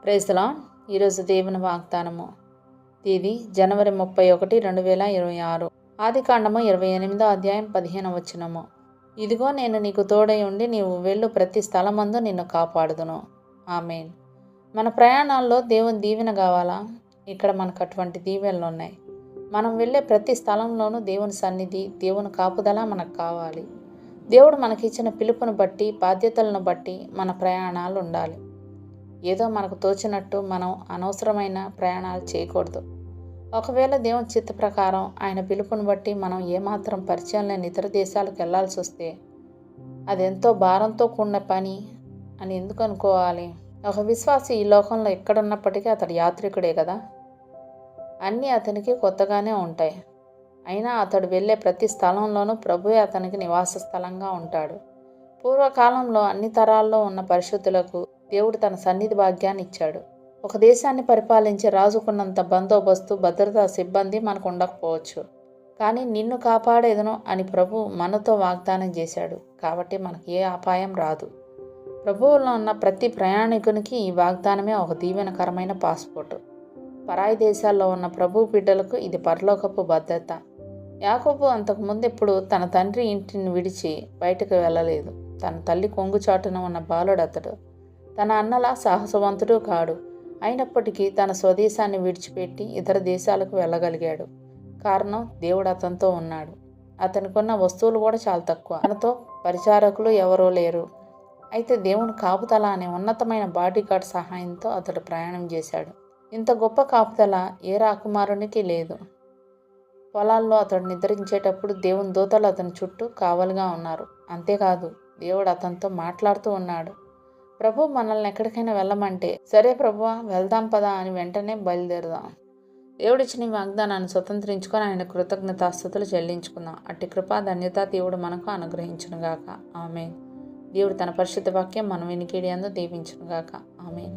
Praise the lord. ఈరోజు దేవుని వాగ్దానము. తేదీ జనవరి 31, 2026. ఆదికాండము 28వ అధ్యాయం 15వ వచనము. ఇదిగో నేను నీకు తోడై ఉండి నీవు వెళ్ళు ప్రతి స్థలమందు నిన్ను కాపాడుదును. ఆమేన్. మన ప్రయాణాల్లో దేవుని దీవెన కావాలా? ఇక్కడ మనకు అటువంటి దీవెనలు ఉన్నాయి. మనం వెళ్ళే ప్రతి స్థలంలోనూ దేవుని సన్నిధి, దేవుని కాపుదల మనకు కావాలి. దేవుడు మనకిచ్చిన పిలుపును బట్టి, బాధ్యతలను బట్టి మన ప్రయాణాలు ఉండాలి. ఏదో మనకు తోచినట్టు మనం అనవసరమైన ప్రయాణాలు చేయకూడదు. ఒకవేళ దేవుని చిత్త ప్రకారం ఆయన పిలుపుని బట్టి మనం ఏమాత్రం పరిచయం లేని ఇతర దేశాలకు వెళ్ళాల్సి వస్తే అది ఎంతో భారంతో కూడిన పని అని ఎందుకు అనుకోవాలి? ఒక విశ్వాసి ఈ లోకంలో ఎక్కడున్నప్పటికీ అతడు యాత్రికుడే కదా. అన్నీ అతనికి కొత్తగానే ఉంటాయి. అయినా అతడు వెళ్ళే ప్రతి స్థలంలోనూ ప్రభువే అతనికి నివాస స్థలంగా ఉంటాడు. పూర్వకాలంలో అన్ని తరాల్లో ఉన్న పరిశుద్ధులకు దేవుడు తన సన్నిధి భాగ్యాన్ని ఇచ్చాడు. ఒక దేశాన్ని పరిపాలించే రాజుకున్నంత బందోబస్తు, భద్రతా సిబ్బంది మనకు ఉండకపోవచ్చు. కానీ నిన్ను కాపాడేదను అని ప్రభు మనతో వాగ్దానం చేశాడు. కాబట్టి మనకు ఏ అపాయం రాదు. ప్రభువులో ఉన్న ప్రతి ప్రయాణికునికి ఈ వాగ్దానమే ఒక దీవెనకరమైన పాస్పోర్టు. పరాయి దేశాల్లో ఉన్న ప్రభు బిడ్డలకు ఇది పరలోకపు భద్రత. యాకోబు అంతకుముందు ఎప్పుడు తన తండ్రి ఇంటిని విడిచి బయటకు వెళ్ళలేదు. తన తల్లి కొంగుచాటున ఉన్న బాలుడు అతడు. తన అన్నలా సాహసవంతుడు కాడు. అయినప్పటికీ తన స్వదేశాన్ని విడిచిపెట్టి ఇతర దేశాలకు వెళ్ళగలిగాడు. కారణం, దేవుడు అతనితో ఉన్నాడు. అతనికున్న వస్తువులు కూడా చాలా తక్కువ. తనతో పరిచారకులు ఎవరూ లేరు. అయితే దేవుని కాపుదల అనే ఉన్నతమైన బాడీగార్డ్ సహాయంతో అతడు ప్రయాణం చేశాడు. ఇంత గొప్ప కాపుదల ఏ రాకుమారునికి లేదు. పొలాల్లో అతడు నిద్రించేటప్పుడు దేవుని దూతలు అతని చుట్టూ కావలిగా ఉన్నారు. అంతేకాదు, దేవుడు అతనితో మాట్లాడుతూ ఉన్నాడు. ప్రభు మనల్ని ఎక్కడికైనా వెళ్ళమంటే, సరే ప్రభువా వెళ్దాం పదా అని వెంటనే బయలుదేరుదాం. దేవుడిచ్చిన ఈ వాగ్దానాన్ని స్వతంత్రించుకొని ఆయన కృతజ్ఞతాస్తుతులు చెల్లించుకుందాం. అట్టి కృపా ధన్యత దేవుడు మనకు అనుగ్రహించునుగాక. ఆమేన్. దేవుడు తన పరిశుద్ధ వాక్యం మనం వినికిడి యందు దీవించునుగాక. ఆమేన్.